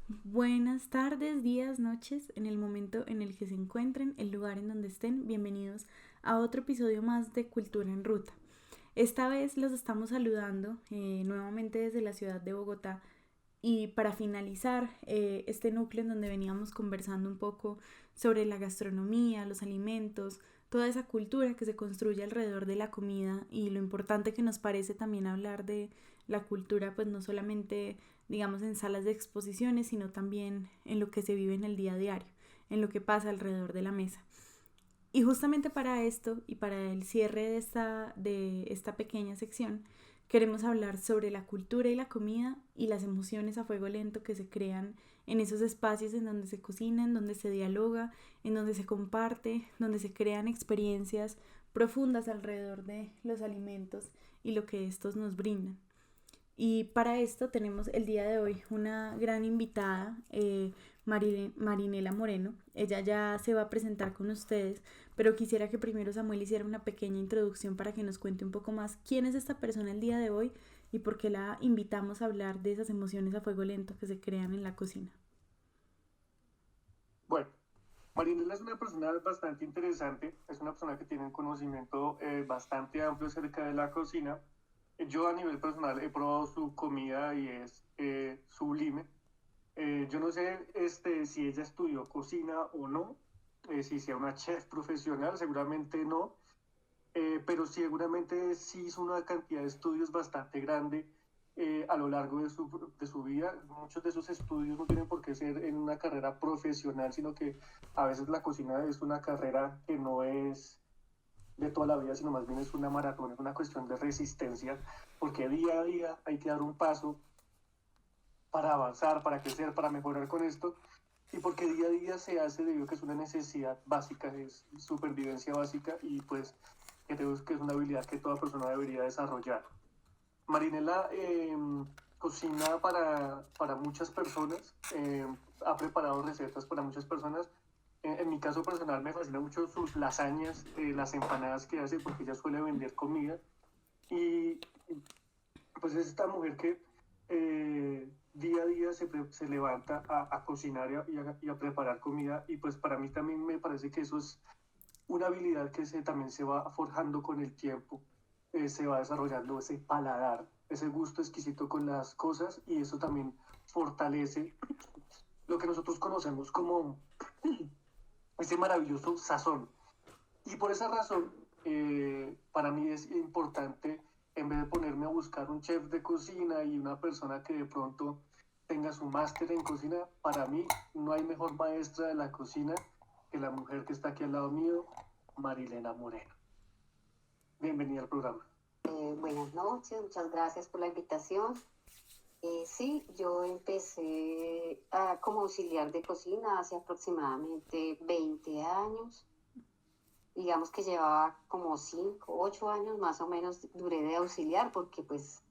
Buenas tardes, días, noches, en el momento en el que se encuentren, el lugar en donde estén, bienvenidos a otro episodio más de Cultura en Ruta. Esta vez los estamos saludando nuevamente desde la ciudad de Bogotá y para finalizar este núcleo en donde veníamos conversando un poco sobre la gastronomía, los alimentos, toda esa cultura que se construye alrededor de la comida y lo importante que nos parece también hablar de la cultura, pues no solamente digamos en salas de exposiciones, sino también en lo que se vive en el día a diario, en lo que pasa alrededor de la mesa. Y justamente para esto y para el cierre de esta pequeña sección, queremos hablar sobre la cultura y la comida y las emociones a fuego lento que se crean en esos espacios en donde se cocina, en donde se dialoga, en donde se comparte, donde se crean experiencias profundas alrededor de los alimentos y lo que estos nos brindan. Y para esto tenemos el día de hoy una gran invitada, Marinela Moreno. Ella ya se va a presentar con ustedes, pero quisiera que primero Samuel hiciera una pequeña introducción para que nos cuente un poco más quién es esta persona el día de hoy y por qué la invitamos a hablar de esas emociones a fuego lento que se crean en la cocina. Bueno, Marinela es una persona bastante interesante, es una persona que tiene un conocimiento bastante amplio acerca de la cocina. Yo a nivel personal he probado su comida y es sublime. Yo no sé si ella estudió cocina o no, si sea una chef profesional, seguramente no, pero seguramente sí hizo una cantidad de estudios bastante grande a lo largo de su vida. Muchos de esos estudios no tienen por qué ser en una carrera profesional, sino que a veces la cocina es una carrera que no es de toda la vida, sino más bien es una maratón, es una cuestión de resistencia, porque día a día hay que dar un paso para avanzar, para crecer, para mejorar con esto, y porque día a día se hace debido a que es una necesidad básica, es supervivencia básica y pues creo que es una habilidad que toda persona debería desarrollar. Marinela cocina para muchas personas, ha preparado recetas para muchas personas. En mi caso personal me fascina mucho sus lasañas, las empanadas que hace porque ella suele vender comida y pues es esta mujer que día a día se levanta a cocinar y a preparar comida y pues para mí también me parece que eso es una habilidad que también se va forjando con el tiempo, se va desarrollando ese paladar, ese gusto exquisito con las cosas y eso también fortalece lo que nosotros conocemos como ese maravilloso sazón. Y por esa razón, para mí es importante, en vez de ponerme a buscar un chef de cocina y una persona que de pronto tenga su máster en cocina, para mí no hay mejor maestra de la cocina que la mujer que está aquí al lado mío, Marilena Moreno. Bienvenida al programa. Buenas noches, muchas gracias por la invitación. Sí, yo empecé como auxiliar de cocina hace aproximadamente 20 años. Digamos que llevaba como 5, 8 años más o menos duré de auxiliar porque pues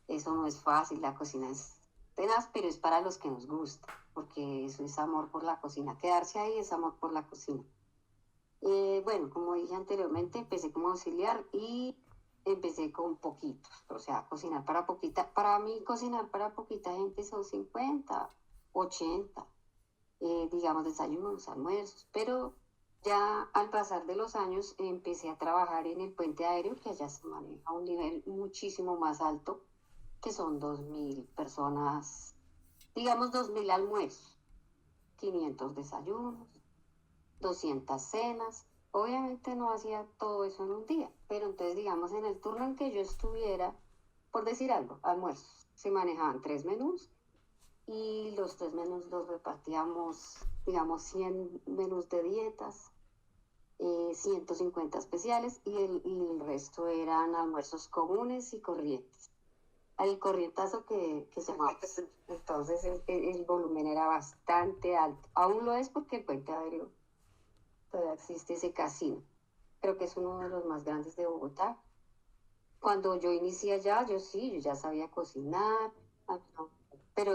eso no es fácil, la cocina es tenaz, pero es para los que nos gusta, porque eso es amor por la cocina. Quedarse ahí es amor por la cocina. Bueno, como dije anteriormente, empecé como auxiliar y empecé con poquitos, o sea, cocinar para poquita, para mí cocinar para poquita gente son 50, 80, digamos desayunos, almuerzos, pero ya al pasar de los años empecé a trabajar en el puente aéreo, que allá se maneja a un nivel muchísimo más alto, que son 2.000 personas, digamos 2.000 almuerzos, 500 desayunos, 200 cenas. Obviamente no hacía todo eso en un día, pero entonces digamos en el turno en que yo estuviera, por decir algo, almuerzos, se manejaban 3 menús y los 3 menús los repartíamos, digamos, 100 menús de dietas, 150 especiales y el resto eran almuerzos comunes y corrientes. Al corrientazo que se llamaba, pues, entonces el volumen era bastante alto. Aún lo es porque el puente aéreo todavía existe ese casino. Creo que es uno de los más grandes de Bogotá. Cuando yo inicié allá, yo sí, yo ya sabía cocinar, no, pero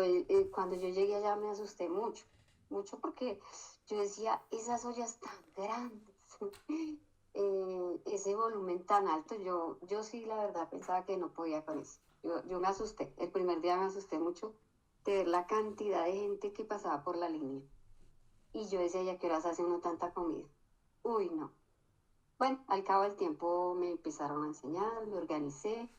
cuando yo llegué allá me asusté mucho, mucho porque yo decía, esas ollas tan grandes, ese volumen tan alto, yo sí la verdad pensaba que no podía con eso. Yo me asusté, el primer día me asusté mucho de ver la cantidad de gente que pasaba por la línea. Y yo decía, ¿ya qué horas hace uno tanta comida? Uy, no. Bueno, al cabo del tiempo me empezaron a enseñar, me organicé.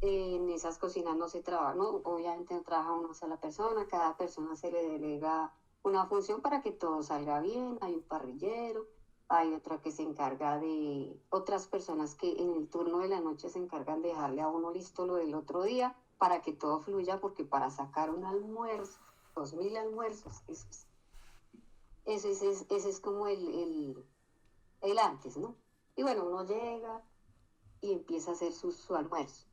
En esas cocinas no se trabaja, no, obviamente no trabaja una sola persona, cada persona se le delega una función para que todo salga bien. Hay un parrillero, hay otra que se encarga de otras personas que en el turno de la noche se encargan de dejarle a uno listo lo del otro día para que todo fluya, porque para sacar un almuerzo, 2000 almuerzos, ese es como el antes, ¿no? Y bueno, uno llega y empieza a hacer su almuerzo.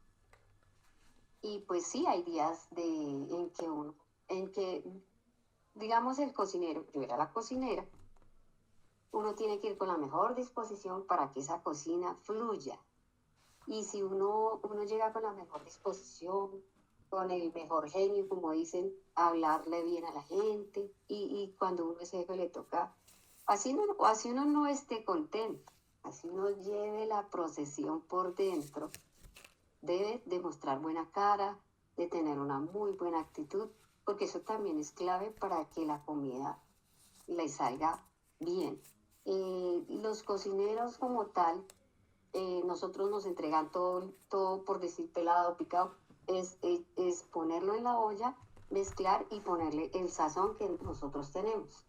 Y pues sí, hay días en que, digamos, el cocinero, yo era la cocinera, uno tiene que ir con la mejor disposición para que esa cocina fluya. Y si uno llega con la mejor disposición, con el mejor genio, como dicen, hablarle bien a la gente, y cuando uno es jefe le toca, así uno no esté contento, así uno lleve la procesión por dentro, debe demostrar buena cara, de tener una muy buena actitud, porque eso también es clave para que la comida le salga bien. Los cocineros como tal, nosotros nos entregan todo por decir pelado, picado, es ponerlo en la olla, mezclar y ponerle el sazón que nosotros tenemos.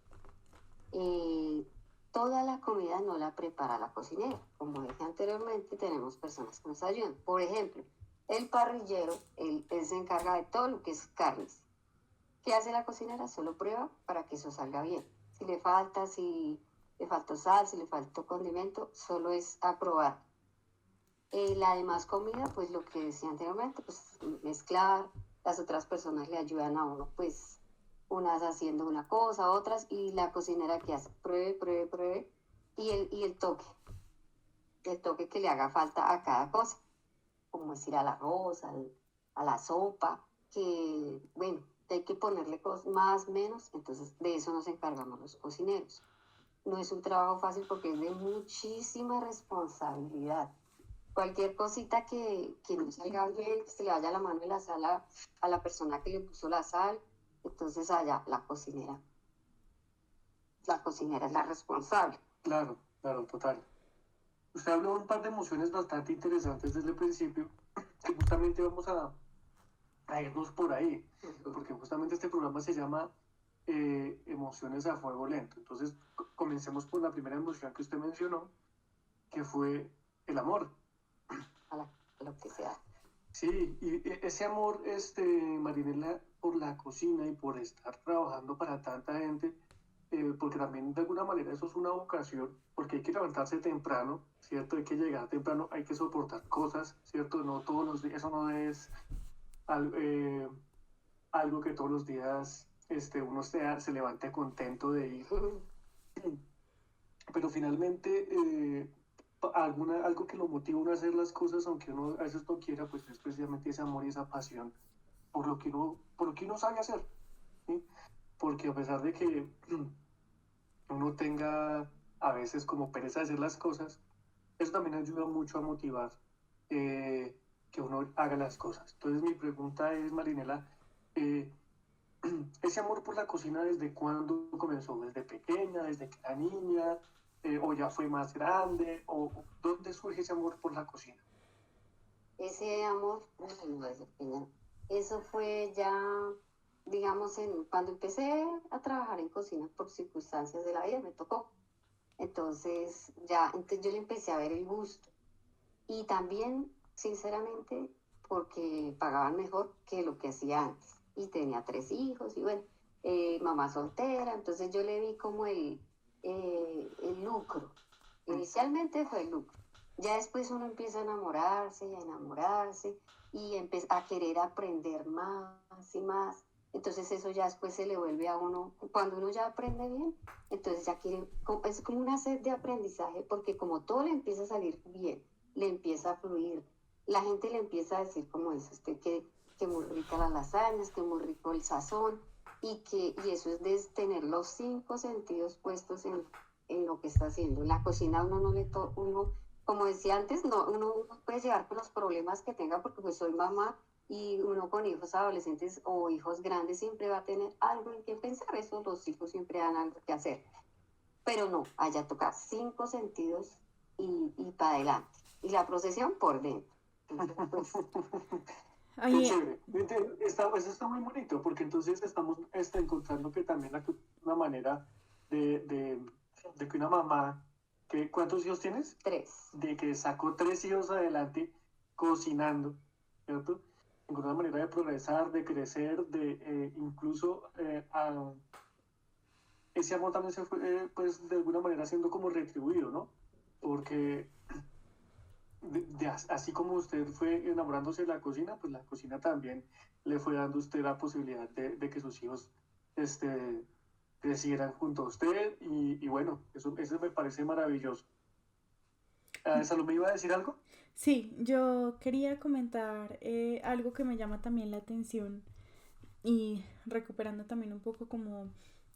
Toda la comida no la prepara la cocinera. Como dije anteriormente, tenemos personas que nos ayudan. Por ejemplo, el parrillero, él se encarga de todo lo que es carnes. ¿Qué hace la cocinera? Solo prueba para que eso salga bien. Si le faltó sal, si le faltó condimento, solo es aprobar. La demás comida, pues lo que decía anteriormente, pues mezclar, las otras personas le ayudan a uno, pues unas haciendo una cosa, otras, y la cocinera que hace, pruebe, pruebe, pruebe, y el toque que le haga falta a cada cosa, como decir al arroz, a la sopa, que bueno, hay que ponerle más, menos, entonces de eso nos encargamos los cocineros. No es un trabajo fácil porque es de muchísima responsabilidad. Cualquier cosita que no salga bien, que se le vaya la mano en la sal a la persona que le puso la sal, entonces allá la cocinera es la responsable. Claro, claro, total. Usted habló de un par de emociones bastante interesantes desde el principio, que justamente vamos a irnos por ahí, porque justamente este programa se llama Emociones a Fuego Lento. Entonces, comencemos por la primera emoción que usted mencionó, que fue el amor. A lo que sea. Sí, y ese amor, Marinela, por la cocina y por estar trabajando para tanta gente, porque también de alguna manera eso es una vocación, porque hay que levantarse temprano, ¿cierto? Hay que llegar temprano, hay que soportar cosas, ¿cierto? No todos los días, eso no es algo que todos los días uno se levante contento de ir. Pero finalmente, algo que lo motiva a uno a hacer las cosas, aunque uno a veces no quiera, pues es precisamente ese amor y esa pasión por lo que uno sabe hacer, ¿sí? Porque a pesar de que uno tenga a veces como pereza de hacer las cosas, eso también ayuda mucho a motivar que uno haga las cosas. Entonces mi pregunta es, Marinela, eh, ese amor por la cocina, ¿desde cuándo comenzó? ¿Desde pequeña, desde que era niña, o ya fue más grande, o dónde surge ese amor por la cocina? Ese amor, no desde pequeña, eso fue ya, digamos, cuando empecé a trabajar en cocina por circunstancias de la vida, me tocó. Entonces yo le empecé a ver el gusto. Y también, sinceramente, porque pagaban mejor que lo que hacía antes. Y tenía 3 hijos, y bueno, mamá soltera, entonces yo le vi como el lucro. Inicialmente fue el lucro. Ya después uno empieza a enamorarse, y a querer aprender más y más. Entonces eso ya después se le vuelve a uno, cuando uno ya aprende bien, entonces ya quiere, es como una sed de aprendizaje, porque como todo le empieza a salir bien, le empieza a fluir, la gente le empieza a decir, como dice usted, que muy rica las lasañas, que muy rico el sazón, y eso es de tener los 5 sentidos puestos en lo que está haciendo. La cocina uno no uno, como decía antes, no, uno puede llegar con los problemas que tenga, porque pues soy mamá, Y uno con hijos adolescentes o hijos grandes siempre va a tener algo en qué pensar, eso los hijos siempre dan algo que hacer. Pero no, allá toca 5 sentidos y para adelante. Y la procesión por dentro. Entonces, Qué Ay, chévere. Eso está muy bonito, porque entonces estamos encontrando que también una manera de, de, de que una mamá, ¿cuántos hijos tienes? 3. De que sacó 3 hijos adelante cocinando, ¿cierto? Encontró una manera de progresar, de crecer, de incluso ese amor también se fue, pues de alguna manera siendo como retribuido, ¿no? Porque así como usted fue enamorándose de la cocina, pues la cocina también le fue dando a usted la posibilidad de que sus hijos este, crecieran junto a usted y bueno, eso me parece maravilloso. ¿Salomé iba a decir algo? sí, yo quería comentar algo que me llama también la atención y recuperando también un poco como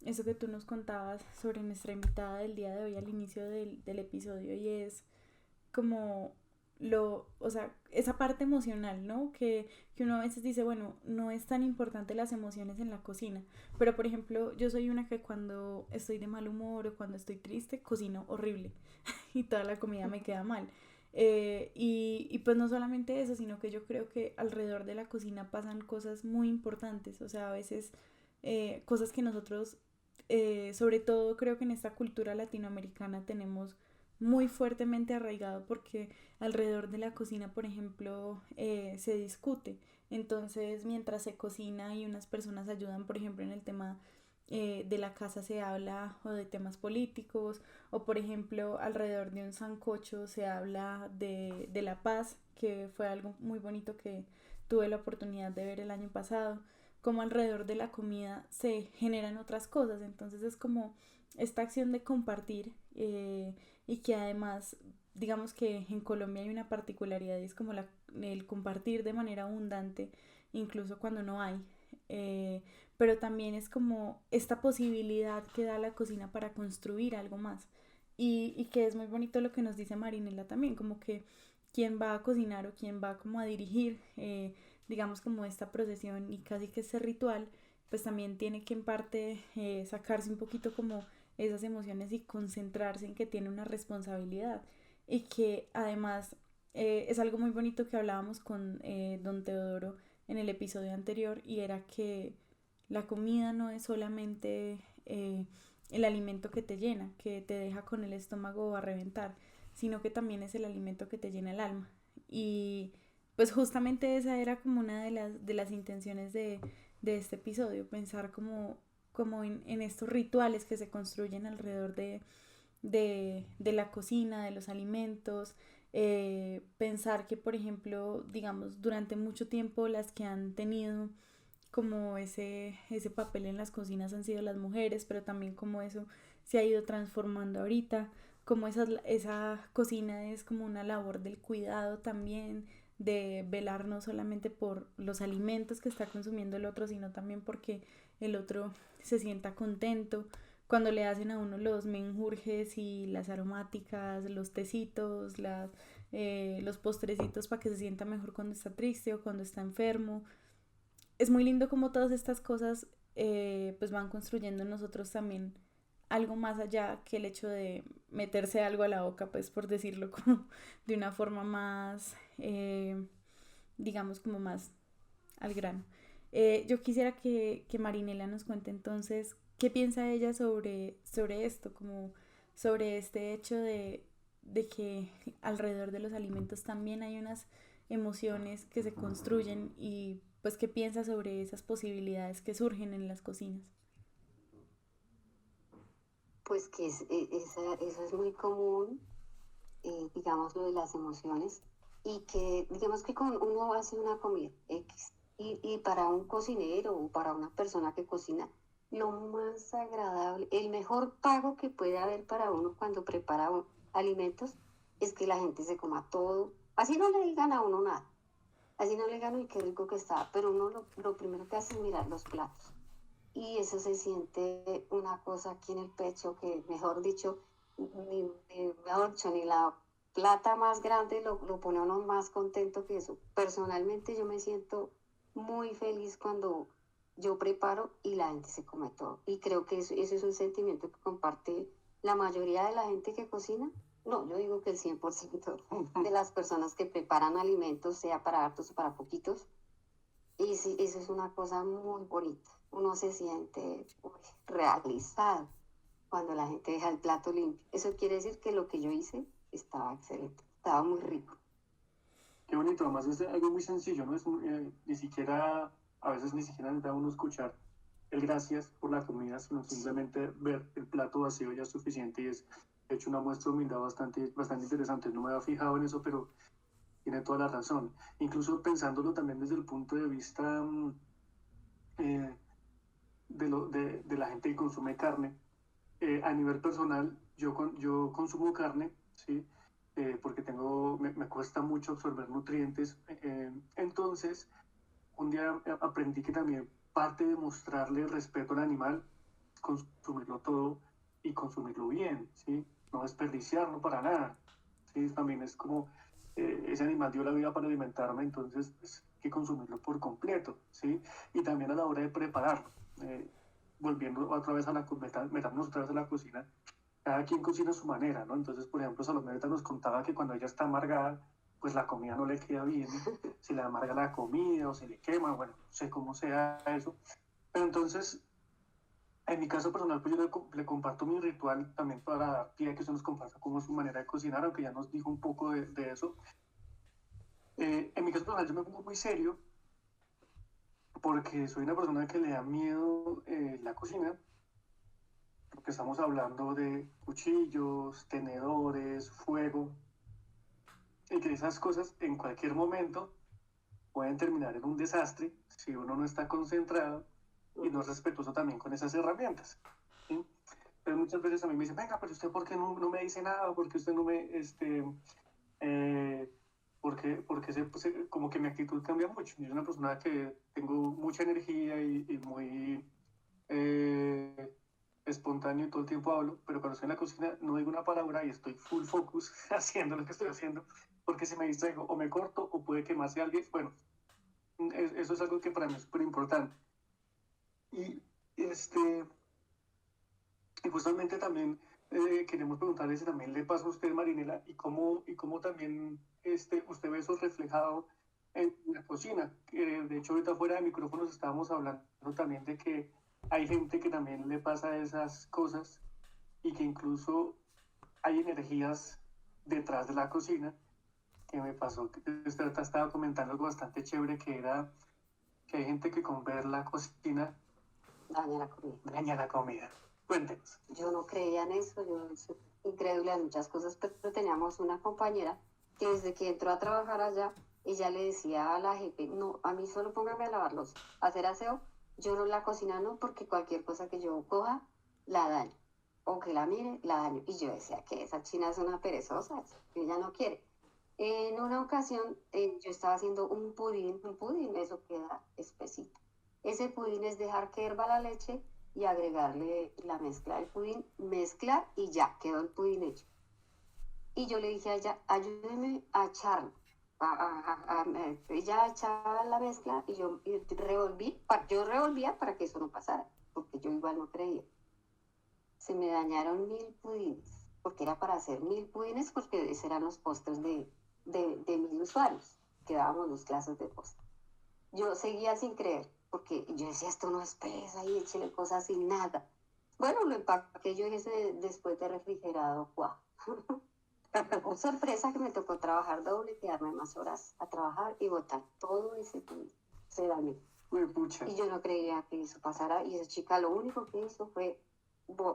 eso que tú nos contabas sobre nuestra invitada del día de hoy al inicio del episodio y es como o sea, esa parte emocional, ¿no? Que uno a veces dice, bueno, no es tan importante las emociones en la cocina, pero por ejemplo, yo soy una que cuando estoy de mal humor o cuando estoy triste, cocino horrible y toda la comida me queda mal. Y pues no solamente eso, sino que yo creo que alrededor de la cocina pasan cosas muy importantes, o sea, a veces cosas que nosotros, sobre todo creo que en esta cultura latinoamericana tenemos muy fuertemente arraigado porque alrededor de la cocina, por ejemplo, se discute. Entonces, mientras se cocina y unas personas ayudan, por ejemplo, en el tema de la casa se habla o de temas políticos o por ejemplo alrededor de un sancocho se habla de la paz, que fue algo muy bonito que tuve la oportunidad de ver el año pasado, como alrededor de la comida se generan otras cosas, entonces es como esta acción de compartir y que además digamos que en Colombia hay una particularidad y es como el compartir de manera abundante incluso cuando no hay eh, pero también es como esta posibilidad que da la cocina para construir algo más. Y que es muy bonito lo que nos dice Marinela también, como que quien va a cocinar o quien va como a dirigir, digamos como esta procesión y casi que ese ritual, pues también tiene que en parte sacarse un poquito como esas emociones y concentrarse en que tiene una responsabilidad y que además es algo muy bonito que hablábamos con don Teodoro en el episodio anterior y era que la comida no es solamente el alimento que te llena, que te deja con el estómago a reventar, sino que también es el alimento que te llena el alma. Y pues justamente esa era como una de las intenciones de este episodio, pensar como en estos rituales que se construyen alrededor de la cocina, de los alimentos, pensar que, por ejemplo, digamos, durante mucho tiempo las que han tenido como ese papel en las cocinas han sido las mujeres, pero también como eso se ha ido transformando ahorita, como esa cocina es como una labor del cuidado también, de velar no solamente por los alimentos que está consumiendo el otro, sino también porque el otro se sienta contento. Cuando le hacen a uno los menjurjes y las aromáticas, los tecitos, los postrecitos para que se sienta mejor cuando está triste o cuando está enfermo, es muy lindo como todas estas cosas pues van construyendo en nosotros también algo más allá que el hecho de meterse algo a la boca, pues por decirlo como de una forma más, digamos como más al grano. Yo quisiera que Marinela nos cuente entonces qué piensa ella sobre esto, como sobre este hecho de que alrededor de los alimentos también hay unas emociones que se construyen y pues qué piensa sobre esas posibilidades que surgen en las cocinas. pues que eso es muy común, digamos, lo de las emociones, y que, digamos que uno hace una comida X, y para un cocinero o para una persona que cocina, lo más agradable, el mejor pago que puede haber para uno cuando prepara alimentos es que la gente se coma todo, así no le digan a uno nada, así no le digan, uy, qué rico que está, pero uno lo primero que hace es mirar los platos. Y eso se siente una cosa aquí en el pecho que, mejor dicho, mejor dicho, ni la plata más grande lo pone a uno más contento que eso. Personalmente yo me siento muy feliz cuando yo preparo y la gente se come todo. Y creo que eso es un sentimiento que comparte la mayoría de la gente que cocina. No, yo digo que el 100% de las personas que preparan alimentos, sea para hartos o para poquitos. Y sí, eso es una cosa muy bonita. Uno se siente realizado cuando la gente deja el plato limpio. Eso quiere decir que lo que yo hice estaba excelente, estaba muy rico. Qué bonito, además es algo muy sencillo, ¿no? Ni siquiera, a veces ni siquiera necesita uno escuchar el gracias por la comida, sino simplemente ver el plato vacío ya es suficiente y es, de hecho, una muestra de humildad bastante interesante. No me había fijado en eso, pero tiene toda la razón. Incluso pensándolo también desde el punto de vista eh, de la gente que consume carne, a nivel personal, yo consumo carne, ¿sí? Porque me cuesta mucho absorber nutrientes. Entonces, un día aprendí que también parte de mostrarle respeto al animal, consumirlo todo y consumirlo bien, ¿sí? No desperdiciarlo para nada, ¿sí? También es como, ese animal dio la vida para alimentarme, entonces pues, hay que consumirlo por completo, ¿sí? Y también a la hora de prepararlo. Eh, Volviendo otra vez meternos otra vez a la cocina, cada quien cocina a su manera, ¿no? Entonces, por ejemplo, Salomé ahorita nos contaba que cuando ella está amargada, pues la comida no le queda bien, se le amarga la comida o se le quema, bueno, no sé cómo sea eso. Pero entonces, en mi caso personal, pues yo le comparto mi ritual también para dar pie a que se nos comparta cómo es su manera de cocinar, aunque ya nos dijo un poco de eso. En mi caso personal, yo me pongo muy serio porque soy una persona que le da miedo la cocina, porque estamos hablando de cuchillos, tenedores, fuego, y que esas cosas en cualquier momento pueden terminar en un desastre si uno no está concentrado y no es respetuoso también con esas herramientas, ¿sí? Pero muchas veces a mí me dicen, venga, pero usted ¿por qué no me dice nada? ¿Por qué usted no me, eh, como que mi actitud cambia mucho? Yo soy una persona que tengo mucha energía y muy eh, espontáneo y todo el tiempo hablo, pero cuando estoy en la cocina no digo una palabra y estoy full focus haciendo lo que estoy haciendo, porque si me distraigo o me corto o puede quemarse alguien, bueno, eso es algo que para mí es súper importante. Y, este, y justamente también queremos preguntarle si también le pasa a usted, Marinela, y cómo también usted ve eso reflejado en la cocina. De hecho, ahorita fuera de micrófonos estábamos hablando también de que hay gente que también le pasa esas cosas y que incluso hay energías detrás de la cocina que me pasó, que usted estaba comentando algo bastante chévere que era que hay gente que con ver la cocina Daña la comida. daña la comida. Cuéntenos. Yo no creía en eso, yo soy incrédula en muchas cosas, pero teníamos una compañera que desde que entró a trabajar allá, ella le decía a la jefe, no, a mí solo póngame a lavarlos, a hacer aseo, yo no la cocina no, porque cualquier cosa que yo coja, la daño, o que la mire, la daño. Y yo decía que esa china es una perezosa, que ella no quiere. En una ocasión yo estaba haciendo un pudín, eso queda espesito. Ese pudín es dejar que herva la leche y agregarle la mezcla del pudín, mezclar y ya, quedó el pudín hecho. Y yo le dije a ella, ayúdeme a echarlo. Ella echaba la mezcla y yo revolvía para que eso no pasara, porque yo igual no creía. Se me dañaron 1000 pudines, porque era para hacer 1000 pudines, porque esos eran los postres de 1000 usuarios, que dábamos los clases de postre. Yo seguía sin creer, porque yo decía, esto no es pesa y échele cosas sin nada. Bueno, lo empaqué yo después de refrigerado, ¡guau! Oh, sorpresa que me tocó trabajar doble, quedarme más horas a trabajar y botar todo ese pudín. Se dañó. Uy, pucha. Y yo no creía que eso pasara. Y esa chica lo único que hizo fue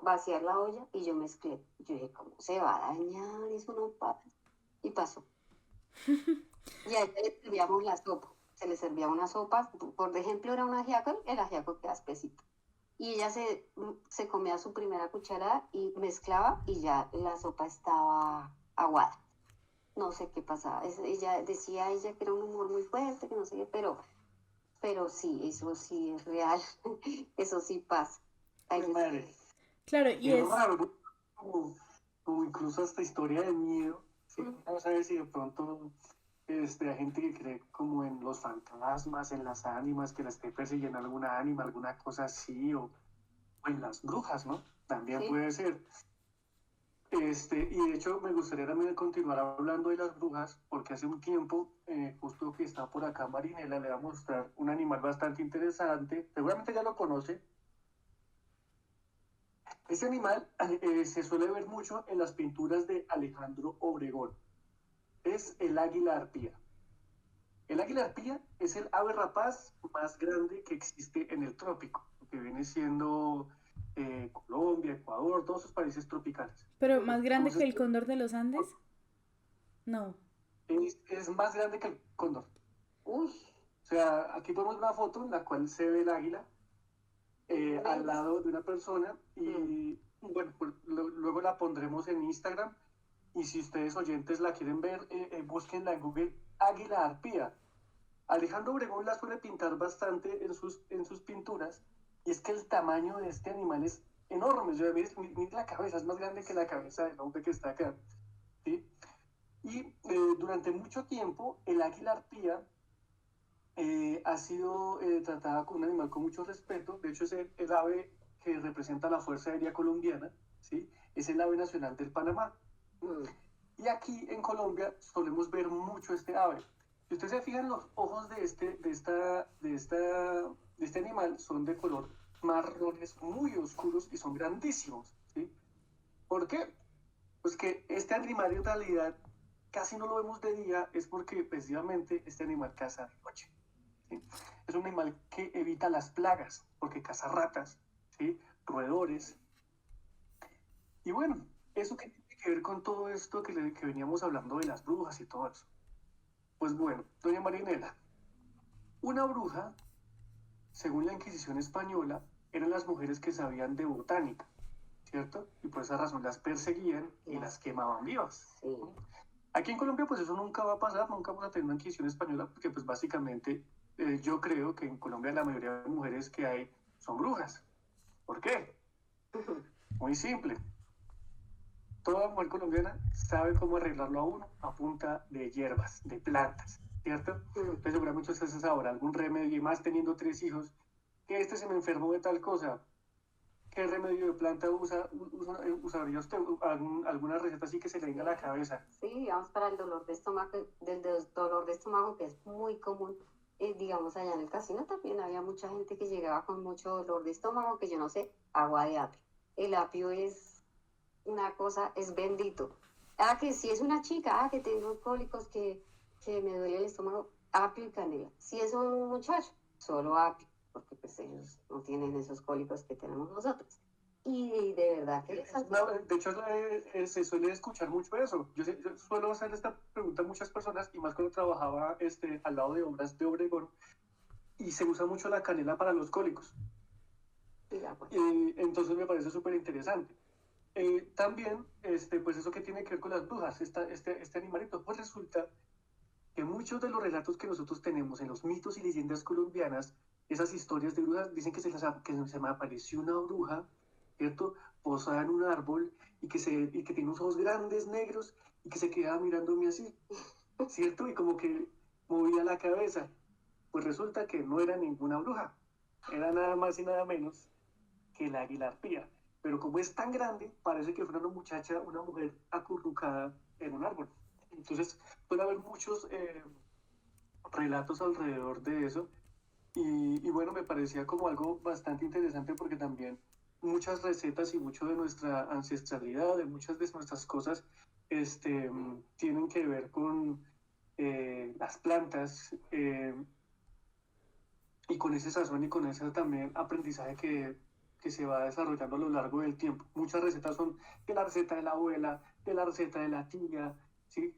vaciar la olla y yo mezclé. Yo dije, ¿cómo se va a dañar? Eso no pasa. Y pasó. Y a ella le servíamos la sopa. Se le servía una sopa, por ejemplo, era un ajiaco, el ajiaco queda espesito. Y ella se comía su primera cucharada y mezclaba y ya la sopa estaba aguada. No sé qué pasaba. Ella decía ella que era un humor muy fuerte, que no sé qué, pero sí, eso sí es real. Eso sí pasa. Hay Uy, veces madre. Claro, Y es raro, ¿no? Como incluso hasta historia de miedo. ¿Sí? No sabes si de pronto hay gente que cree como en los fantasmas, en las ánimas, que la esté persiguiendo alguna ánima, alguna cosa así, o en las brujas, ¿no? También Sí. puede ser. Y de hecho me gustaría también continuar hablando de las brujas, porque hace un tiempo, justo que está por acá Marinela, le va a mostrar un animal bastante interesante, seguramente ya lo conoce. Ese animal se suele ver mucho en las pinturas de Alejandro Obregón. Es el águila arpía. El águila arpía es el ave rapaz más grande que existe en el trópico, que viene siendo Colombia, Ecuador, todos esos países tropicales. ¿Pero más grande que Entonces, el cóndor de los Andes? No. es más grande que el cóndor. Uy, O sea, aquí ponemos una foto en la cual se ve el águila al lado de una persona y bueno, pues, luego la pondremos en Instagram y si ustedes oyentes la quieren ver, búsquenla en Google, águila arpía. Alejandro Obregón la suele pintar bastante en sus pinturas y es que el tamaño de este animal es enorme. O sea, mira la cabeza, es más grande que la cabeza del hombre que está acá. ¿Sí? Y durante mucho tiempo el águila arpía ha sido tratada como un animal con mucho respeto. De hecho, es el ave que representa la Fuerza Aérea Colombiana, ¿sí? Es el ave nacional del Panamá. Y aquí en Colombia solemos ver mucho este ave. Si ustedes se fijan, los ojos de este animal son de color marrones muy oscuros y son grandísimos, ¿sí? ¿Por qué? Pues que este animal en realidad casi no lo vemos de día, es porque precisamente este animal caza de noche. ¿Sí? Es un animal que evita las plagas, porque caza ratas, ¿sí? Roedores. Y bueno, eso que tiene que ver con todo esto que veníamos hablando de las brujas y todo eso. Pues bueno, doña Marinela, una bruja, según la Inquisición española, eran las mujeres que sabían de botánica, ¿cierto? Y por esa razón las perseguían y las quemaban vivas. sí. Aquí en Colombia pues eso nunca va a pasar, nunca vamos a tener una Inquisición española porque pues básicamente yo creo que en Colombia la mayoría de mujeres que hay son brujas. ¿Por qué? Muy simple. Toda mujer colombiana sabe cómo arreglarlo a uno a punta de hierbas, de plantas, ¿cierto? Entonces seguramente ustedes saben ahora algún remedio y más teniendo 3 hijos, que se me enfermó de tal cosa. ¿Qué remedio de planta usaría usted? ¿Alguna receta así que se le venga a la cabeza? Sí, digamos para el dolor de estómago, dolor de estómago que es muy común, digamos allá en el casino también había mucha gente que llegaba con mucho dolor de estómago, que yo no sé, agua de apio. El apio es una cosa, es bendito. Ah, que si es una chica, que tengo cólicos, que me duele el estómago, apio y canela. Si es un muchacho, solo apio, porque pues ellos no tienen esos cólicos que tenemos nosotros. Y de verdad que les De hecho, se suele escuchar mucho eso. Yo suelo hacer esta pregunta a muchas personas, y más cuando trabajaba al lado de obras de Obregón, y se usa mucho la canela para los cólicos. pues. Entonces me parece súper interesante. También, pues eso que tiene que ver con las brujas, este animalito, pues resulta que muchos de los relatos que nosotros tenemos en los mitos y leyendas colombianas, esas historias de brujas, dicen que se me apareció una bruja, ¿cierto? Posada en un árbol y que tiene unos ojos grandes, negros, y que se quedaba mirándome así, ¿cierto? Y como que movía la cabeza. Pues resulta que no era ninguna bruja, era nada más y nada menos que el águila arpía. Pero como es tan grande, parece que fuera una muchacha, una mujer acurrucada en un árbol. Entonces, puede haber muchos relatos alrededor de eso. Y bueno, me parecía como algo bastante interesante porque también muchas recetas y mucho de nuestra ancestralidad, de muchas de nuestras cosas, tienen que ver con las plantas y con ese sazón y con ese también aprendizaje que se va desarrollando a lo largo del tiempo. Muchas recetas son de la receta de la abuela, de la receta de la tía, ¿sí?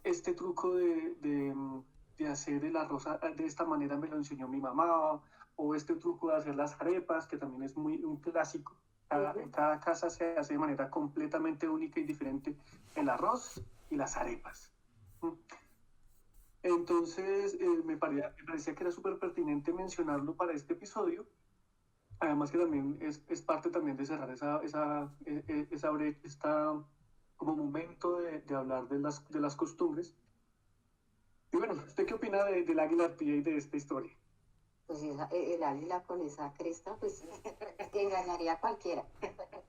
Este truco de hacer el arroz de esta manera me lo enseñó mi mamá, o este truco de hacer las arepas, que también es un clásico. En cada casa se hace de manera completamente única y diferente el arroz y las arepas. Entonces, me parecía que era súper pertinente mencionarlo para este episodio. Además que también es parte también de cerrar esa brecha, como momento de hablar de las costumbres. Y bueno, ¿usted qué opina del águila arpía y de esta historia? Pues el águila con esa cresta, pues engañaría a cualquiera.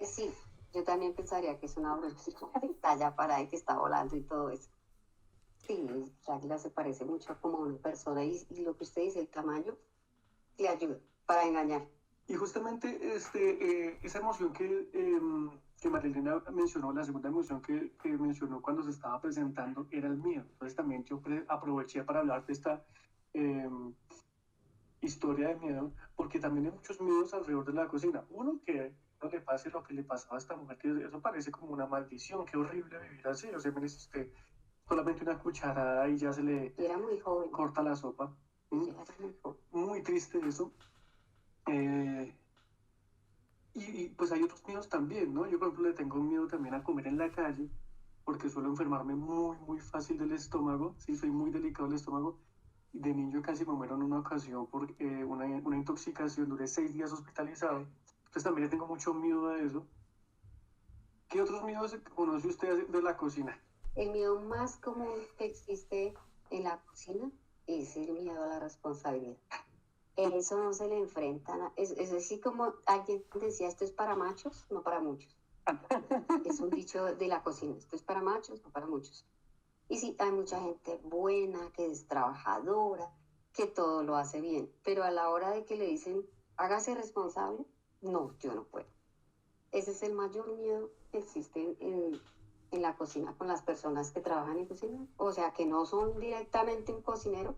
Sí, yo también pensaría que es una bruja que está allá parada y que está volando y todo eso. Sí, el águila se parece mucho como a una persona y lo que usted dice, el tamaño, le ayuda para engañar. Y justamente esa emoción que Marilena mencionó, la segunda emoción que mencionó cuando se estaba presentando era el miedo. Entonces también yo aproveché para hablar de esta eh, historia de miedo, porque también hay muchos miedos alrededor de la cocina. Uno, que no le pase lo que le pasaba a esta mujer, que eso parece como una maldición, qué horrible vivir así. O sea, mire, si usted solamente una cucharada y ya se le Y era muy joven. corta la sopa. Era muy joven. Muy triste eso. Y pues hay otros miedos también, ¿no? Yo, por ejemplo, le tengo miedo también a comer en la calle, porque suelo enfermarme muy, muy fácil del estómago, sí, soy muy delicado del estómago. De niño casi me muero en una ocasión por una intoxicación, duré 6 días hospitalizado. Entonces también le tengo mucho miedo a eso. ¿Qué otros miedos conoce usted de la cocina? El miedo más común que existe en la cocina es el miedo a la responsabilidad. Eso no se le enfrentan. Es así como alguien decía, esto es para machos, no para muchos. Es un dicho de la cocina, esto es para machos, no para muchos. Y sí, hay mucha gente buena, que es trabajadora, que todo lo hace bien, pero a la hora de que le dicen, hágase responsable, no, yo no puedo. Ese es el mayor miedo que existe en la cocina con las personas que trabajan en cocina. O sea, que no son directamente un cocinero,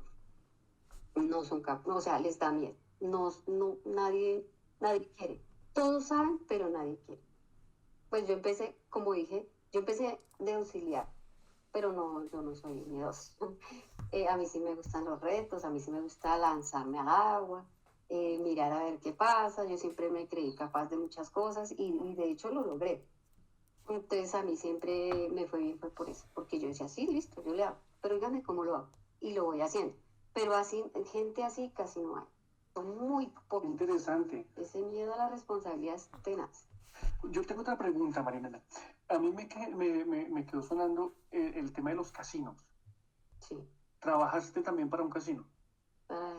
no son capaces, o sea, les da miedo. Nadie quiere. Todos saben, pero nadie quiere. Pues yo empecé, como dije, yo empecé de auxiliar, pero no, yo no soy miedosa. A mí sí me gustan los retos, a mí sí me gusta lanzarme al agua, mirar a ver qué pasa. Yo siempre me creí capaz de muchas cosas y de hecho lo logré. Entonces a mí siempre me fue bien, fue por eso, porque yo decía, sí, listo, yo le hago, pero dígame cómo lo hago. Y lo voy haciendo. Pero así, gente así casi no hay. Son muy pocos. Interesante. Ese miedo a la responsabilidad es tenaz. Yo tengo otra pregunta, Marinela. A mí me quedó sonando el tema de los casinos. Sí. ¿Trabajaste también para un casino?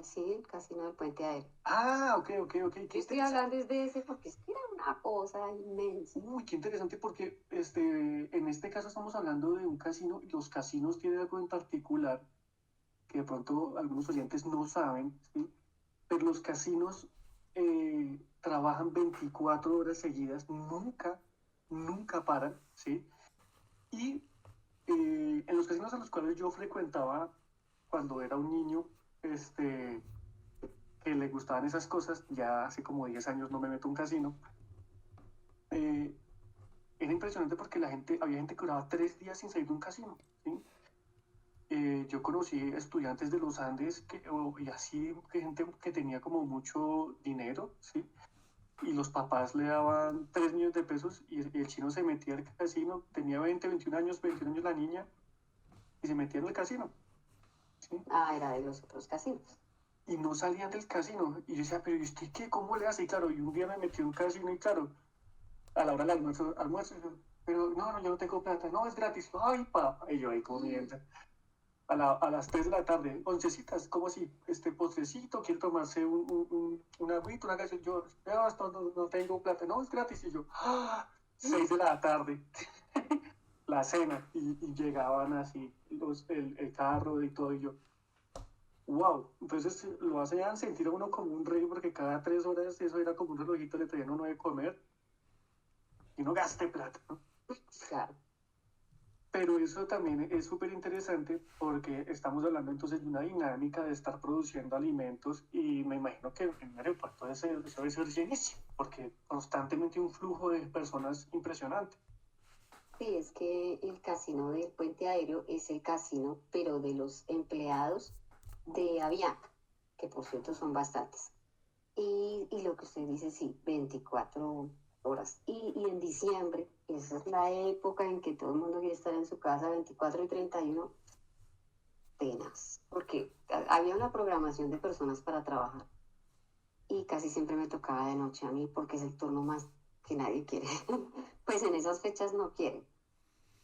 Sí, el casino del Puente Aéreo. Ah, ok. Yo estoy hablando desde ese porque es que era una cosa inmensa. Uy, qué interesante porque en este caso estamos hablando de un casino y los casinos tienen algo en particular que de pronto algunos oyentes no saben, ¿sí? Pero los casinos trabajan 24 horas seguidas, nunca paran, ¿sí? Y en los casinos a los cuales yo frecuentaba cuando era un niño, que le gustaban esas cosas, ya hace como 10 años no me meto a un casino, eh, era impresionante porque había gente que duraba 3 días sin salir de un casino, ¿sí? Yo conocí estudiantes de los Andes y así, que gente que tenía como mucho dinero, ¿sí? Y los papás le daban 3 millones de pesos y el chino se metía al casino, tenía 20, 21 años, 21 años la niña, y se metía en el casino, ¿sí? Ah, era de los otros casinos. Y no salían del casino. Y yo decía, pero ¿y usted qué? ¿Cómo le hace? Y claro, y un día me metí en un casino y claro, a la hora del almuerzo, y yo, pero no, yo no tengo plata, no, es gratis. Ay, papá, y yo ahí comiendo. A las 3 de la tarde, oncecitas, ¿cómo así? Postrecito, quiere tomarse un agüito, una gaseosa. Yo, no tengo plata, no, es gratis. Y yo, 6 de la tarde, la cena, y llegaban así el carro y todo, y yo, wow. Entonces lo hacían sentir a uno como un rey, porque cada 3 horas eso era como un relojito, le traían a uno de comer, y no gaste plata, ¿no? Claro. Pero eso también es súper interesante porque estamos hablando entonces de una dinámica de estar produciendo alimentos y me imagino que en un aeropuerto eso debe ser llenísimo porque constantemente un flujo de personas impresionante. Sí, es que el casino del Puente Aéreo es el casino, pero de los empleados de Avianca, que por cierto son bastantes. Y lo que usted dice, sí, 24 horas. Y en diciembre, esa es la época en que todo el mundo quiere estar en su casa, 24 y 31, penas, porque había una programación de personas para trabajar y casi siempre me tocaba de noche a mí porque es el turno más que nadie quiere. Pues en esas fechas no quieren.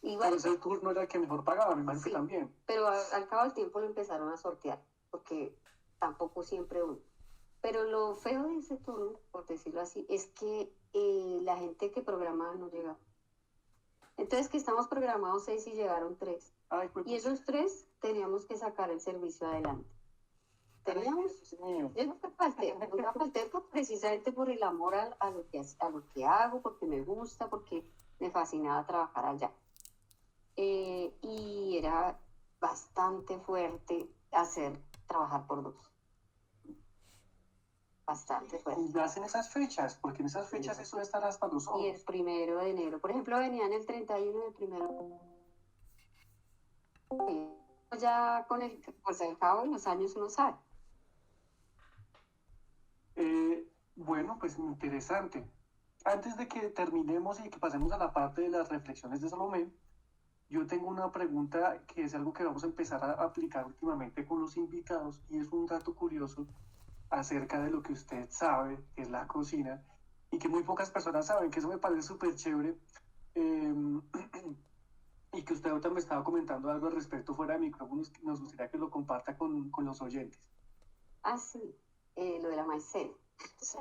Y Pero bueno, ese turno era el que mejor pagaba, me imagino que sí, también. pero al cabo del tiempo lo empezaron a sortear, porque tampoco siempre uno. Pero lo feo de ese turno, por decirlo así, es que la gente que programaba no llegaba. Entonces, que estamos programados 6 y llegaron 3. Ay, pues, Y esos 3 teníamos que sacar el servicio adelante. Teníamos, yo nunca falté precisamente por el amor a lo que hago, porque me gusta, porque me fascinaba trabajar allá. Y era bastante fuerte trabajar por 2. Bastante fuerte. Y hacen esas fechas, porque en esas fechas eso debe estar hasta los Y ojos. el 1 de enero, por ejemplo, venían el 31 y el 1. Ya con el cabo de los años uno sabe. Bueno, pues interesante. Antes de que terminemos y que pasemos a la parte de las reflexiones de Salomé, yo tengo una pregunta que es algo que vamos a empezar a aplicar últimamente con los invitados y es un dato curioso acerca de lo que usted sabe, que es la cocina, y que muy pocas personas saben, que eso me parece súper chévere. Y que usted ahorita me estaba comentando algo al respecto fuera de micrófonos, que nos gustaría que lo comparta con los oyentes. Ah, sí, lo de la maicena. Sí,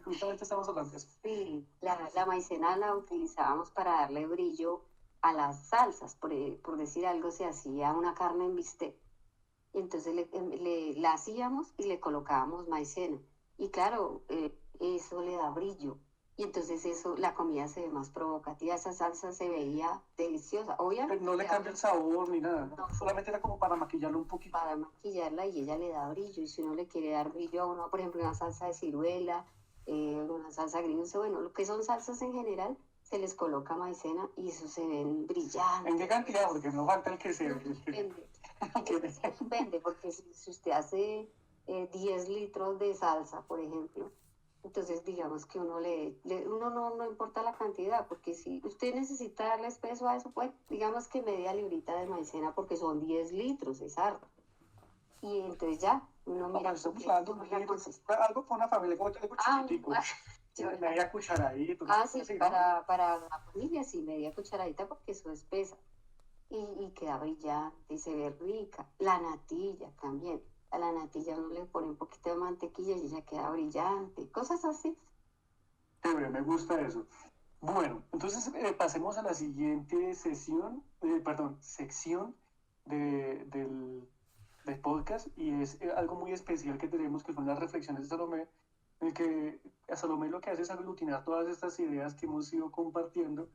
justamente estamos hablando de eso. Sí, la maicena la utilizábamos para darle brillo a las salsas. Por decir algo, se hacía una carne en bistec. Y entonces la hacíamos y le colocábamos maicena. Y claro, eso le da brillo. Y entonces la comida se ve más provocativa. Esa salsa se veía deliciosa. Obviamente. Pero no le cambia el sabor ni nada, ¿no? Solamente era como para maquillarlo un poquito. Para maquillarla y ella le da brillo. Y si uno le quiere dar brillo a uno, por ejemplo, una salsa de ciruela, una salsa agridulce, bueno, lo que son salsas en general, se les coloca maicena y eso se ven brillantes. ¿En qué cantidad? Porque no falta el que se... Depende. Depende, porque si usted hace 10 litros de salsa, por ejemplo, entonces digamos que uno no importa la cantidad, porque si usted necesita darle peso a eso, pues digamos que media librita de maicena, porque son 10 litros, es harto. Y entonces ya, uno mira. Algo para una familia, como te digo, chiquitico. Media cucharadita. Sí, para la familia, sí, media cucharadita, porque eso es pesa. Y queda brillante, y se ve rica. La natilla también. A la natilla uno le pone un poquito de mantequilla y ella queda brillante. Cosas así. Chévere, me gusta eso. Bueno, entonces pasemos a la siguiente sección del podcast, y es algo muy especial que tenemos, que son las reflexiones de Salomé, en el que a Salomé lo que hace es aglutinar todas estas ideas que hemos ido compartiendo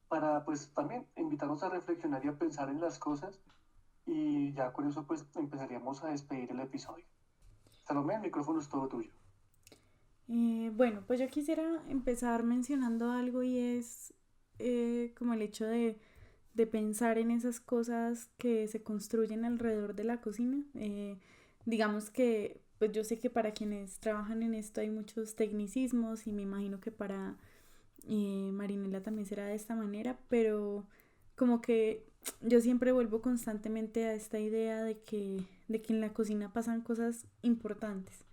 para pues también invitarnos a reflexionar y a pensar en las cosas, y ya con eso pues empezaríamos a despedir el episodio. Salomé, el micrófono es todo tuyo. Bueno, pues yo quisiera empezar mencionando algo, y es como el hecho de pensar en esas cosas que se construyen alrededor de la cocina. Digamos que pues yo sé que para quienes trabajan en esto hay muchos tecnicismos, y me imagino que para Marinela también será de esta manera, pero como que yo siempre vuelvo constantemente a esta idea de que en la cocina pasan cosas importantes.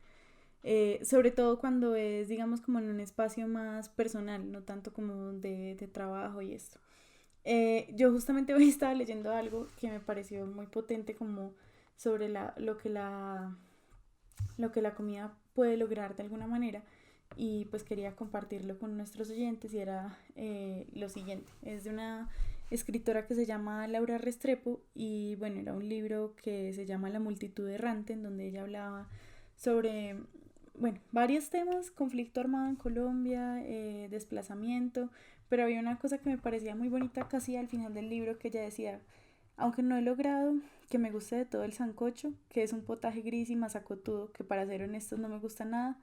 Sobre todo cuando es, digamos, como en un espacio más personal, no tanto como de trabajo y esto. Yo justamente hoy estaba leyendo algo que me pareció muy potente, como sobre lo que la comida puede lograr de alguna manera, y pues quería compartirlo con nuestros oyentes, y era lo siguiente. Es de una escritora que se llama Laura Restrepo, y bueno, era un libro que se llama La multitud errante, en donde ella hablaba sobre, bueno, varios temas: conflicto armado en Colombia, desplazamiento, pero había una cosa que me parecía muy bonita casi al final del libro, que ella decía: aunque no he logrado que me guste de todo el sancocho, que es un potaje gris y masacotudo que, para ser honestos, no me gusta nada,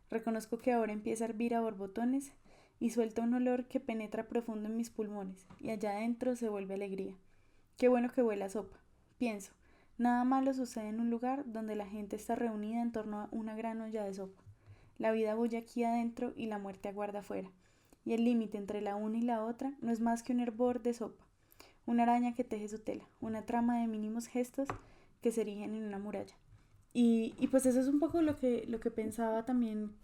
reconozco que ahora empieza a hervir a borbotones y suelta un olor que penetra profundo en mis pulmones, y allá adentro se vuelve alegría. Qué bueno que huele a sopa. Pienso, nada malo sucede en un lugar donde la gente está reunida en torno a una gran olla de sopa. La vida bulle aquí adentro y la muerte aguarda afuera, y el límite entre la una y la otra no es más que un hervor de sopa, una araña que teje su tela, una trama de mínimos gestos que se erigen en una muralla. Y pues eso es un poco lo que pensaba también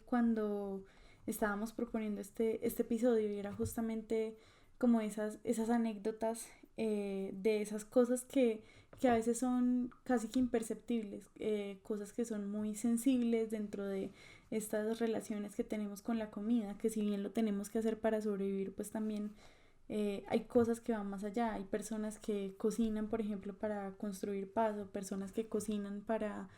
cuando estábamos proponiendo este episodio, y era justamente como esas anécdotas de esas cosas que a veces son casi que imperceptibles, cosas que son muy sensibles dentro de estas relaciones que tenemos con la comida, que si bien lo tenemos que hacer para sobrevivir, pues también hay cosas que van más allá. Hay personas que cocinan, por ejemplo, para construir paz, o personas que cocinan para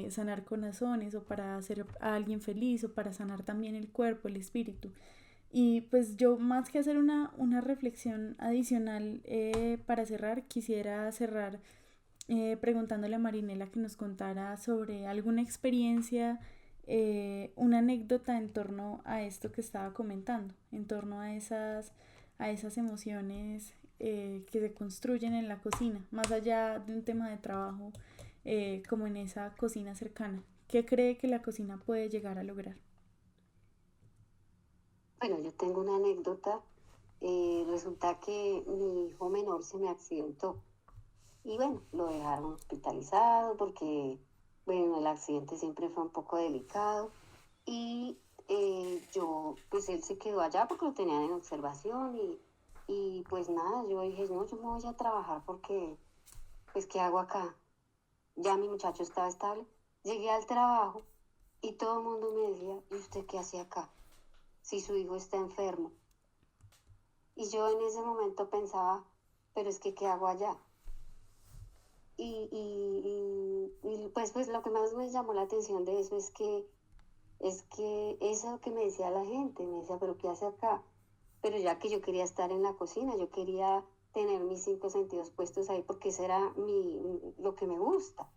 sanar corazones, o para hacer a alguien feliz, o para sanar también el cuerpo, el espíritu. Y pues yo, más que hacer una reflexión adicional para cerrar, quisiera cerrar preguntándole a Marinela que nos contara sobre alguna experiencia, una anécdota en torno a esto que estaba comentando, en torno a esas emociones que se construyen en la cocina, más allá de un tema de trabajo, como en esa cocina cercana. ¿Qué cree que la cocina puede llegar a lograr? Bueno, yo tengo una anécdota. Resulta que mi hijo menor se me accidentó y bueno, lo dejaron hospitalizado porque, bueno, el accidente siempre fue un poco delicado y pues él se quedó allá porque lo tenían en observación y pues nada, yo dije, no, yo me voy a trabajar porque, pues, ¿qué hago acá? Ya mi muchacho estaba estable. Llegué al trabajo y todo el mundo me decía, ¿y usted qué hace acá? Si su hijo está enfermo. Y yo en ese momento pensaba, pero es que ¿qué hago allá? Pues lo que más me llamó la atención de eso es que eso que me decía la gente, me decía, pero ¿qué hace acá? Pero ya que yo quería estar en la cocina, yo quería tener mis cinco sentidos puestos ahí porque eso era lo que me gusta.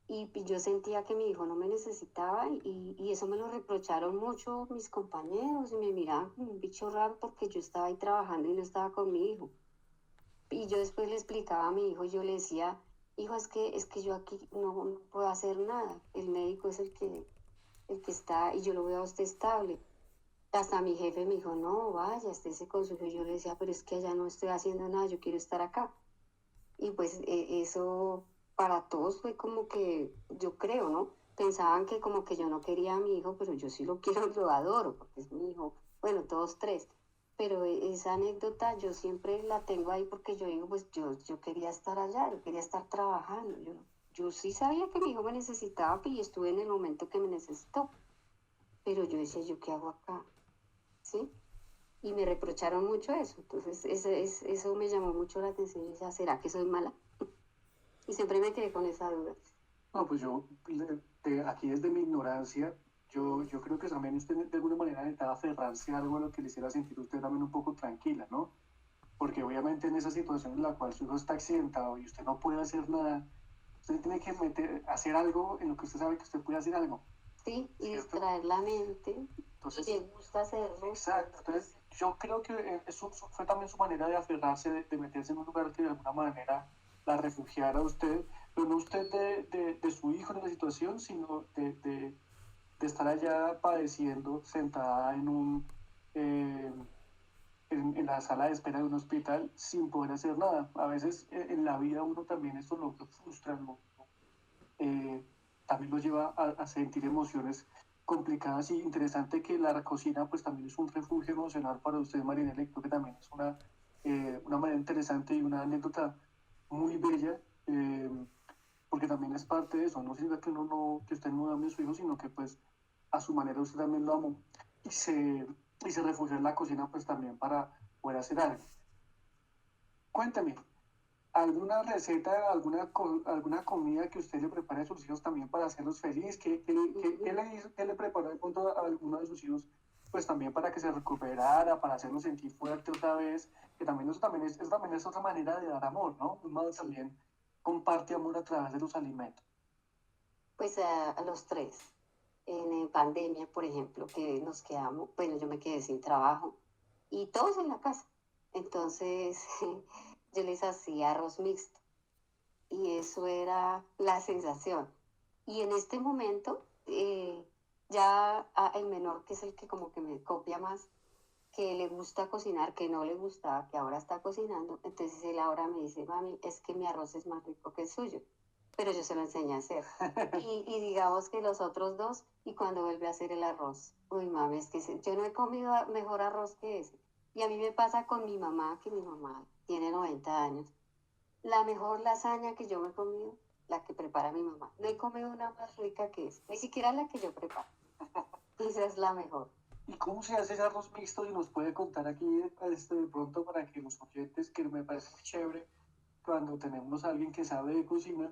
Y yo sentía que mi hijo no me necesitaba y eso me lo reprocharon mucho mis compañeros y me miraban como un bicho raro porque yo estaba ahí trabajando y no estaba con mi hijo. Y yo después le explicaba a mi hijo y yo le decía, hijo, es que yo aquí no puedo hacer nada. El médico es el que está y yo lo veo a usted estable. Hasta mi jefe me dijo, no, vaya, estése con su hijo. Y yo le decía, pero es que allá no estoy haciendo nada, yo quiero estar acá. Y pues eso para todos fue como que, yo creo, ¿no? Pensaban que como que yo no quería a mi hijo, pero yo sí lo quiero, lo adoro, porque es mi hijo. Bueno, todos tres. Pero esa anécdota yo siempre la tengo ahí porque yo digo, pues yo quería estar allá, yo quería estar trabajando. Yo sí sabía que mi hijo me necesitaba y estuve en el momento que me necesitó. Pero yo decía, ¿yo qué hago acá? ¿Sí? Y me reprocharon mucho eso. Entonces, eso me llamó mucho la atención. Y decía, ¿será que soy mala? Y siempre me quedé con esa duda. No, pues yo, aquí desde mi ignorancia, yo creo que también usted de alguna manera necesitaba aferrarse a algo a lo que le hiciera sentir usted también un poco tranquila, ¿no? Porque obviamente en esa situación en la cual su hijo está accidentado y usted no puede hacer nada, usted tiene que hacer algo en lo que usted sabe que usted puede hacer algo, Sí, y ¿cierto? distraer la mente. Entonces, Y me gusta hacerlo. exacto. Entonces, yo creo que eso fue también su manera de aferrarse, de meterse en un lugar que de alguna manera la refugiara a usted, pero no usted de su hijo en la situación, sino de estar allá padeciendo sentada eh, en la sala de espera de un hospital sin poder hacer nada. A veces en la vida uno también esto lo frustra, eh, también lo lleva a sentir emociones complicadas y interesante que la cocina pues también es un refugio emocional para usted, Marinela, y creo que también es una manera interesante y una anécdota muy bella, porque también es parte de eso, no significa que uno no, que usted no ame a su hijo, sino que pues a su manera usted también lo amó y se refugió en la cocina pues también para poder hacer algo. Cuéntame, ¿alguna receta, alguna comida que usted le prepare a sus hijos también para hacerlos felices? ¿Qué le preparó de pronto a alguno de sus hijos? Pues también para que se recuperara, para hacerlo sentir fuerte otra vez, que también eso también es otra manera de dar amor, ¿no? Uno también comparte amor a través de los alimentos. Pues a los tres. En pandemia, por ejemplo, que nos quedamos, bueno, yo me quedé sin trabajo y todos en la casa. Entonces, yo les hacía arroz mixto y eso era la sensación. Y en este momento, ya el menor, que es el que como que me copia más, que le gusta cocinar, que no le gustaba, que ahora está cocinando, entonces él ahora me dice, mami, es que mi arroz es más rico que el suyo, pero yo se lo enseñé a hacer. Y digamos que los otros dos, y cuando vuelve a hacer el arroz, uy, mami, es que yo no he comido mejor arroz que ese. Y a mí me pasa con mi mamá, que mi mamá tiene 90 años. La mejor lasaña que yo me he comido, la que prepara mi mamá. No he comido una más rica que esa, ni siquiera la que yo preparo. Esa es la mejor. ¿Y cómo se hace ese arroz mixto? Y nos puede contar aquí de pronto para que los oyentes, que me parece muy chévere, cuando tenemos a alguien que sabe de cocina,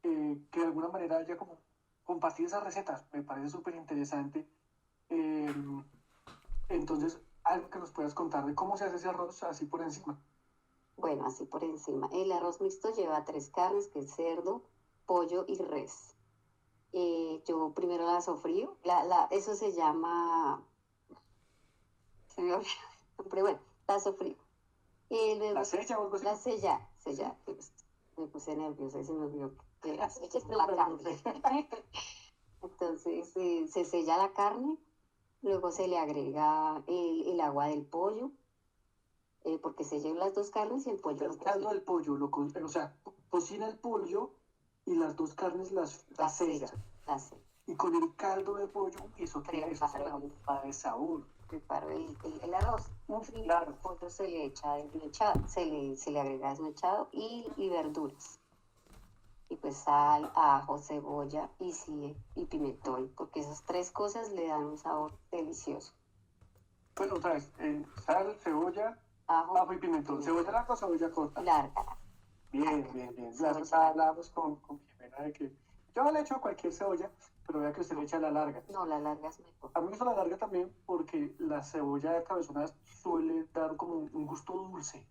que de alguna manera haya como compartir esas recetas. Me parece súper interesante. Eh, entonces, algo que nos puedas contar de cómo se hace ese arroz así por encima. Bueno, así por encima. El arroz mixto lleva 3 carnes, que es cerdo, pollo y res. Yo primero la sofrío. Eso se llama... Se me olvidó. Pero bueno, la sofrío. Luego, ¿La sella o algo así? la sellar. Me puse nerviosa y se me olvidó que la sella es la carne. Entonces se sella la carne, luego se le agrega el agua del pollo, porque sellan las 2 carnes y el pollo El caldo del pollo, o sea, cocina el pollo y las dos carnes las sella. la sella. Y con el caldo de pollo, eso crea eso se da un de sabor. Preparo el arroz. Claro. El pollo se le echa desmechado, se le agrega desmechado y verduras. Y pues sal, ajo, cebolla y pimentón, porque esas 3 cosas le dan un sabor delicioso. Bueno, otra vez, sal, cebolla, ajo y pimentón. ¿Cebolla larga o cebolla corta? Larga. Bien. La vez pasada hablábamos con Jimena de que yo le echo cualquier cebolla, pero vea que usted le echa la larga. No, la larga es mejor. A mí me gusta la larga también porque la cebolla de cabezona suele dar como un gusto dulce.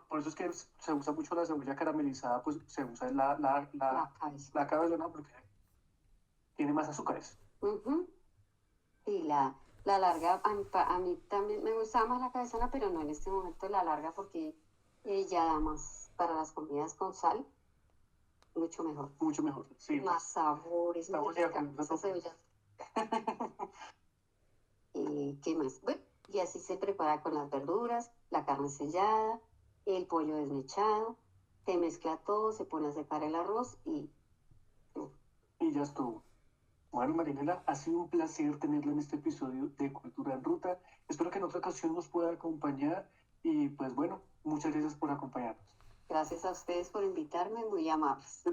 Por eso es que se usa mucho la cebolla caramelizada, pues se usa la cabezona porque tiene más azúcares. Uh-huh. Y la larga, a mí también me gustaba más la cabezona, pero no en este momento la larga porque ya da más para las comidas con sal, mucho mejor. Mucho mejor, sí. Más sabores, Estamos muy rica, esa cebolla. ¿Qué más? Bueno, y así se prepara con las verduras, la carne sellada, el pollo desmechado, se mezcla todo, se pone a secar el arroz y... Y ya estuvo. Bueno, Marinela, ha sido un placer tenerla en este episodio de Cultura en Ruta. Espero que en otra ocasión nos pueda acompañar y pues bueno, muchas gracias por acompañarnos. Gracias a ustedes por invitarme, muy amables.